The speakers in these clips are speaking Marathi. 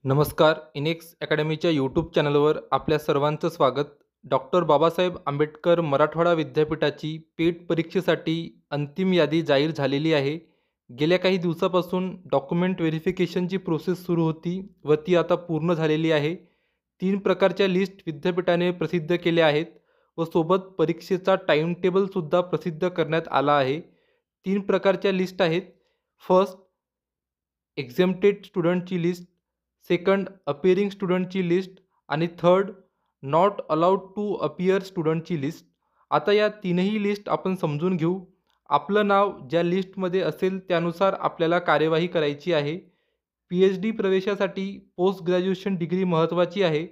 नमस्कार. इनेक्स अकॅडमीच्या यूट्यूब चॅनलवर आपल्या सर्वांचं स्वागत. डॉक्टर बाबासाहेब आंबेडकर मराठवाडा विद्यापीठाची पेट परीक्षेसाठी अंतिम यादी जाहीर झालेली आहे. गेल्या काही दिवसापासून डॉक्युमेंट व्हेरिफिकेशनची प्रोसेस सुरू होती व ती आता पूर्ण झालेली आहे. 3 प्रकारच्या लिस्ट विद्यापीठाने प्रसिद्ध केल्या आहेत व सोबत परीक्षेचा टाईम टेबलसुद्धा प्रसिद्ध करण्यात आला आहे. 3 प्रकारच्या लिस्ट आहेत. फर्स्ट, एक्झेम्प्टेड स्टुडंटची लिस्ट. सेकंड, अपिअरिंग स्टुडंटची लिस्ट. आणि third, not allowed to appear स्टुडंटची लिस्ट. आता या तीनही लिस्ट आपण समजून घेऊ. आपलं नाव ज्या लिस्टमध्ये असेल त्यानुसार आपल्याला कार्यवाही करायची आहे. PhD प्रवेशासाठी पोस्ट ग्रॅज्युएशन डिग्री महत्त्वाची आहे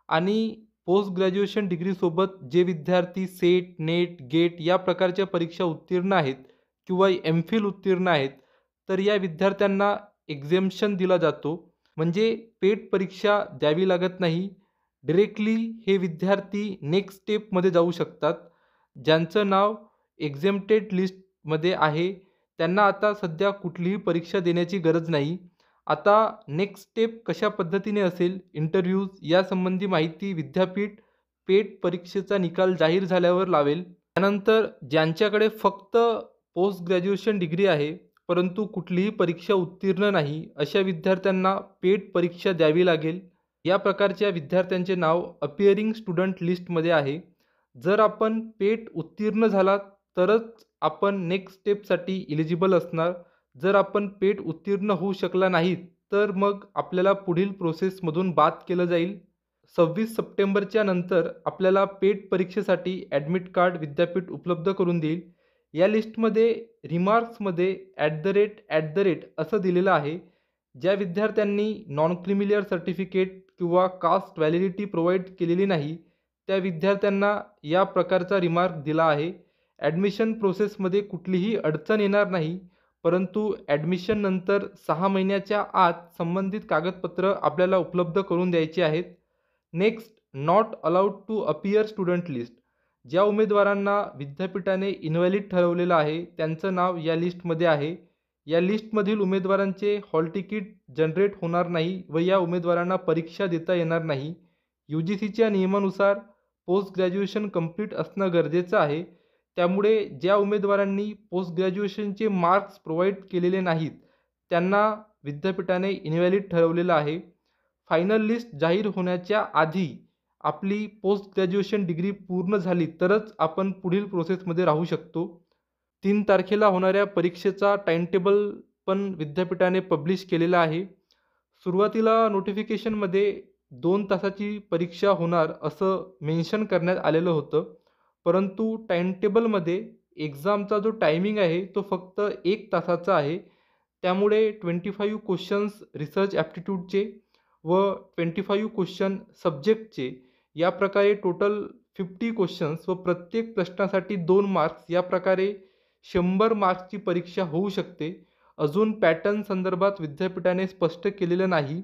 आणि पोस्ट ग्रॅज्युएशन डिग्रीसोबत जे विद्यार्थी सेट, नेट, गेट या प्रकारच्या परीक्षा उत्तीर्ण आहेत किंवा MPhil उत्तीर्ण आहेत, तर या विद्यार्थ्यांना एक्झेम्पशन दिला जातो. म्हणजे पेट परीक्षा द्यावी लागत नाही. डिरेक्टली हे विद्यार्थी नेक्स्ट स्टेपमध्ये जाऊ शकतात. ज्यांचं नाव एक्झेम्प्टेड लिस्टमध्ये आहे त्यांना आता सध्या कुठलीही परीक्षा देण्याची गरज नाही. आता नेक्स्ट स्टेप कशा पद्धतीने असेल, इंटरव्ह्यूज यासंबंधी माहिती विद्यापीठ पेट परीक्षेचा निकाल जाहीर झाल्यावर लावेल. त्यानंतर ज्यांच्याकडे फक्त पोस्ट ग्रॅज्युएशन डिग्री आहे परंतु कुठलीही परीक्षा उत्तीर्ण नाही, अशा विद्यार्थ्यांना पेट परीक्षा द्यावी लागेल. या प्रकारच्या विद्यार्थ्यांचे नाव अपिअरिंग स्टुडंट लिस्टमध्ये आहे. जर आपण पेट उत्तीर्ण झालात तरच आपण नेक्स्ट स्टेपसाठी इलिजिबल असणार. जर आपण पेट उत्तीर्ण होऊ शकला नाहीत तर मग आपल्याला पुढील प्रोसेसमधून बाद केलं जाईल. 26 सप्टेंबरच्या नंतर आपल्याला पेट परीक्षेसाठी ॲडमिट कार्ड विद्यापीठ उपलब्ध करून देईल. या लिस्टमध्ये रिमार्क्समध्ये @ असं दिलेलं आहे. ज्या विद्यार्थ्यांनी नॉन क्रिमिलियर सर्टिफिकेट किंवा कास्ट व्हॅलिडिटी प्रोव्हाइड केलेली नाही त्या विद्यार्थ्यांना या प्रकारचा रिमार्क दिला आहे. ॲडमिशन प्रोसेसमध्ये कुठलीही अडचण येणार नाही, परंतु ॲडमिशन नंतर 6 महिन्याच्या आत संबंधित कागदपत्र आपल्याला उपलब्ध करून द्यायची आहेत. Next, not allowed to appear student list. ज्या उमेदवारांना विद्यापीठाने इनव्हॅलिड ठरवलेलं आहे त्यांचं नाव या लिस्टमध्ये आहे. या लिस्टमधील उमेदवारांचे हॉल तिकीट जनरेट होणार नाही व या उमेदवारांना परीक्षा देता येणार नाही. UGCच्या नियमानुसार पोस्ट ग्रॅज्युएशन कंप्लीट असणं गरजेचं आहे. त्यामुळे ज्या उमेदवारांनी पोस्ट ग्रॅज्युएशनचे मार्क्स प्रोव्हाइड केलेले नाहीत त्यांना विद्यापीठाने इनव्हॅलिड ठरवलेलं आहे. फायनल लिस्ट जाहीर होण्याच्या आधी आपली पोस्ट ग्रॅज्युएशन डिग्री पूर्ण झाली तरच आपण पुढील प्रोसेसमध्ये राहू शकतो. 3 तारखेला होणाऱ्या परीक्षेचा टाईमटेबल पण विद्यापीठाने पब्लिश केलेला आहे. सुरुवातीला नोटिफिकेशनमध्ये 2 तासाची परीक्षा होणार असं मेन्शन करण्यात आलेलं होतं, परंतु टाईमटेबलमध्ये एक्झामचा जो टायमिंग आहे तो फक्त 1 तासाचा आहे. त्यामुळे 25 क्वेश्चन्स रिसर्च ॲप्टिट्यूडचे व 25 क्वेश्चन सब्जेक्टचे या प्रकारे टोटल 50 क्वेश्चन्स व प्रत्येक प्रश्नासाठी 2 मार्क्स या प्रकारे 100 मार्क्सची परीक्षा होऊ शकते. अजून पॅटर्न संदर्भात विद्यापीठाने स्पष्ट केलेलं नाही,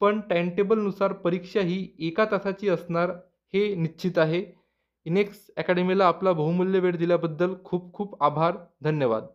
पण टाईमटेबलनुसार परीक्षा ही 1 तासाची असणार हे निश्चित आहे. इनेक्स अकॅडमीला आपला बहुमूल्य वेळ दिल्याबद्दल खूप खूप आभार. धन्यवाद.